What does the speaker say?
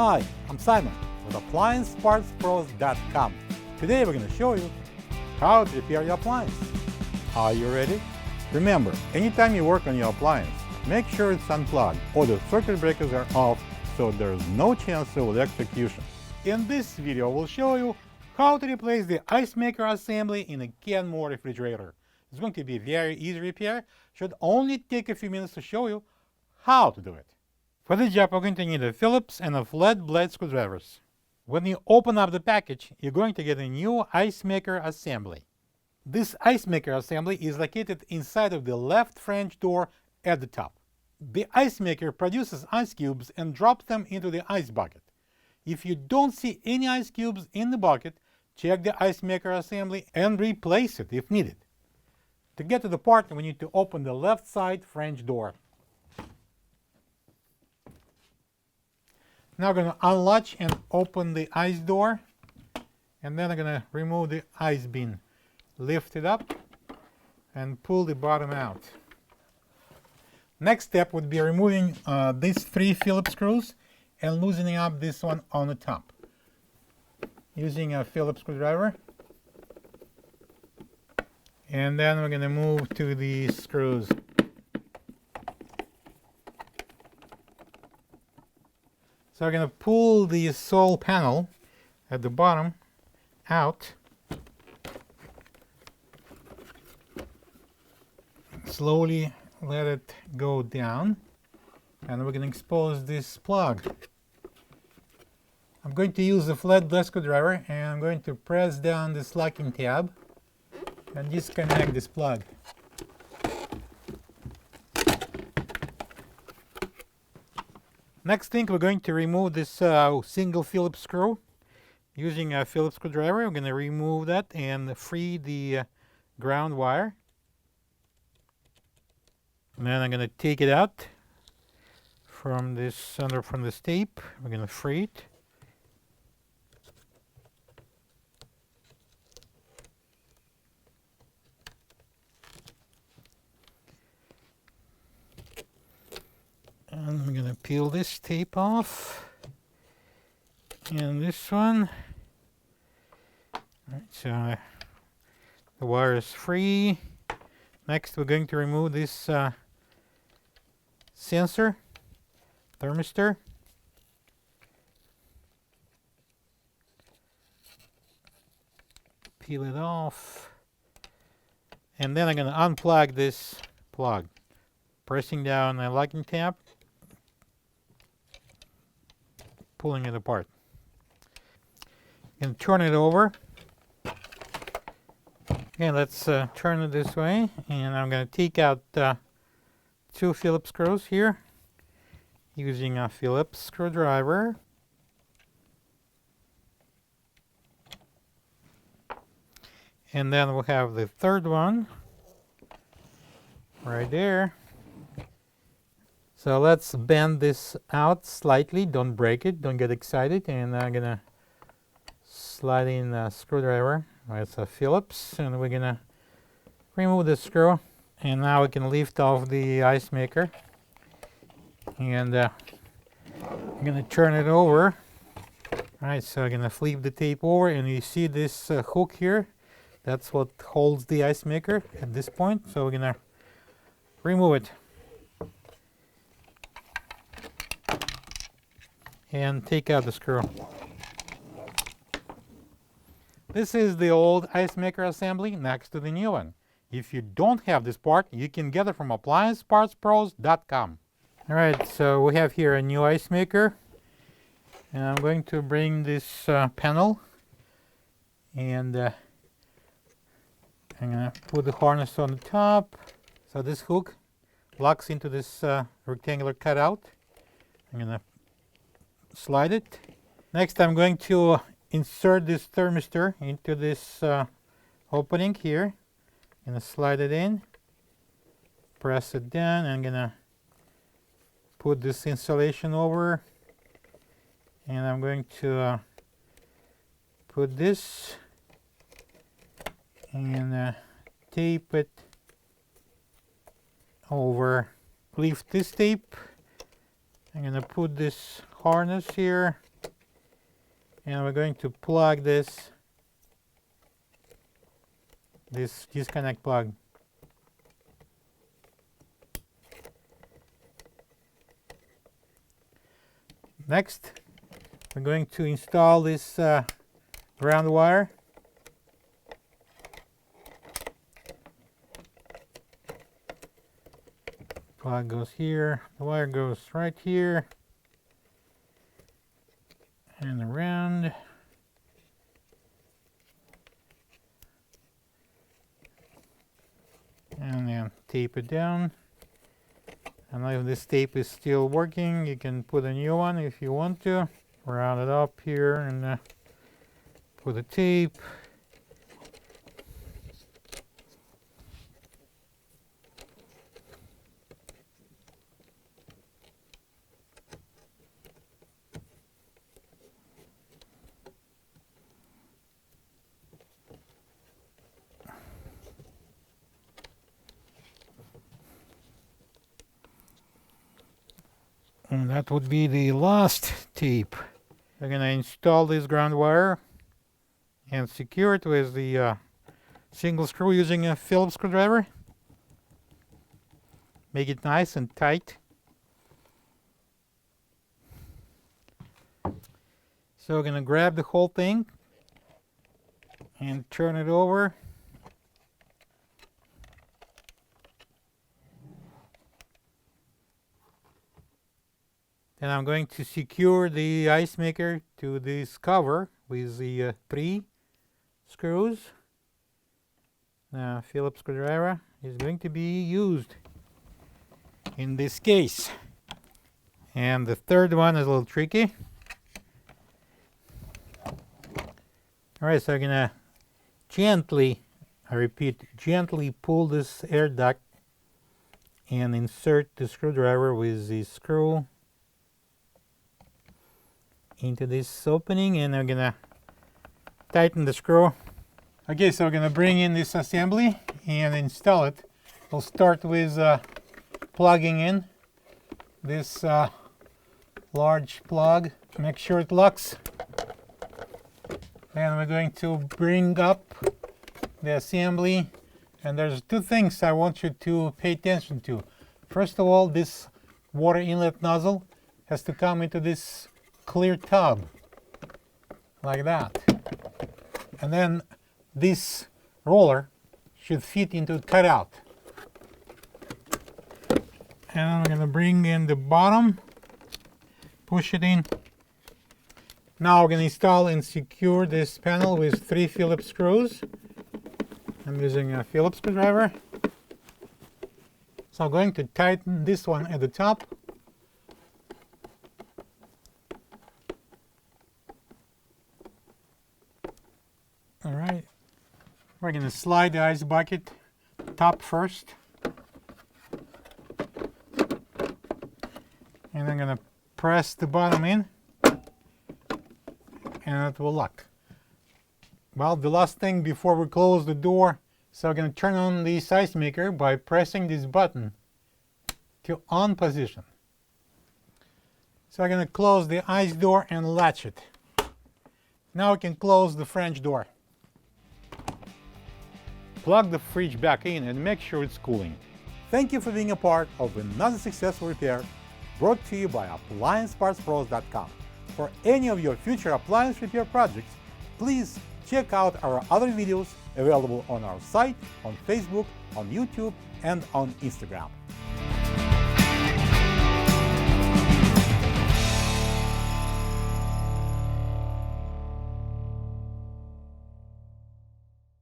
Hi, I'm Simon with AppliancePartsPros.com. Today we're going to show you how to repair your appliance. Are you ready? Remember, anytime you work on your appliance, make sure it's unplugged or the circuit breakers are off so there's no chance of electrocution. In this video, we'll show you how to replace the Icemaker assembly in a Kenmore refrigerator. It's going to be a very easy repair. Should only take a few minutes to show you how to do it. For this job, we're going to need a Phillips and a flat blade screwdrivers. When you open up the package, you're going to get a new Icemaker assembly. This Icemaker assembly is located inside of the left French door at the top. The Icemaker produces ice cubes and drops them into the ice bucket. If you don't see any ice cubes in the bucket, check the Icemaker assembly and replace it if needed. To get to the part, we need to open the left side French door. Now I'm going to unlatch and open the ice door, and then I'm going to remove the ice bin. Lift it up and pull the bottom out. Next step would be removing these 3 Phillips screws and loosening up this one on the top. Using a Phillips screwdriver. And then we're going to move to the screws. So we're going to pull the sole panel at the bottom out. Slowly let it go down. And we're going to expose this plug. I'm going to use a flat blade screwdriver and I'm going to press down this locking tab and disconnect this plug. Next thing, we're going to remove this single Phillips screw. Using a Phillips screwdriver, we're going to remove that and free the ground wire. And then I'm going to take it out from this tape. We're going to free it. And I'm going to peel this tape off. And this one. Alright, so the wire is free. Next, we're going to remove this sensor, thermistor. Peel it off. And then I'm going to unplug this plug. Pressing down the locking tab. Pulling it apart. And turn it over. Okay, let's turn it this way, and I'm going to take out 2 Phillips screws here using a Phillips screwdriver. And then we'll have the third one right there. So let's bend this out slightly. Don't break it. Don't get excited. And I'm going to slide in a screwdriver. It's a Phillips. And we're going to remove the screw. And now we can lift off the Icemaker. And I'm going to turn it over. Alright, so I'm going to flip the tape over. And you see this hook here. That's what holds the Icemaker at this point. So we're going to remove it. And take out the screw. This is the old Icemaker assembly next to the new one. If you don't have this part, you can get it from AppliancePartsPros.com. Alright, so we have here a new Icemaker. And I'm going to bring this panel. And I'm going to put the harness on the top. So this hook locks into this rectangular cutout. I'm going to slide it. Next, I'm going to insert this thermistor into this opening here. I'm going to slide it in, press it down, and I'm going to put this insulation over, and I'm going to put this and tape it over. Lift this tape. I'm going to put this harness here And we're going to plug this disconnect plug. Next, we're going to install this ground wire. Plug goes here, the wire goes right here and around. And then tape it down. And if this tape is still working, you can put a new one if you want to. Round it up here and put the tape. And that would be the last tape. We're going to install this ground wire and secure it with the single screw using a Phillips screwdriver. Make it nice and tight. So we're going to grab the whole thing and turn it over. Then I'm going to secure the ice maker to this cover with the 3 screws. Now, Phillips screwdriver is going to be used in this case. And the third one is a little tricky. Alright, so I'm gonna gently, I repeat, gently pull this air duct and insert the screwdriver with the screw into this opening, and I'm gonna tighten the screw. Okay, so we're gonna bring in this assembly and install it. We'll start with plugging in this large plug. Make sure it locks. Then we're going to bring up the assembly, and there's 2 things I want you to pay attention to. First of all, this water inlet nozzle has to come into this clear tub like that, and then this roller should fit into the cutout. And I'm going to bring in the bottom, push it in. Now we're going to install and secure this panel with 3 Phillips screws. I'm using a Phillips screwdriver. So I'm going to tighten this one at the top. Alright, we're going to slide the ice bucket top first. And I'm going to press the bottom in, and it will lock. Well, the last thing before we close the door, so I'm going to turn on this ice maker by pressing this button to on position. So I'm going to close the ice door and latch it. Now we can close the French door. Plug the fridge back in and make sure it's cooling. Thank you for being a part of another successful repair brought to you by AppliancePartsPros.com. For any of your future appliance repair projects, please check out our other videos available on our site, on Facebook, on YouTube, and on Instagram.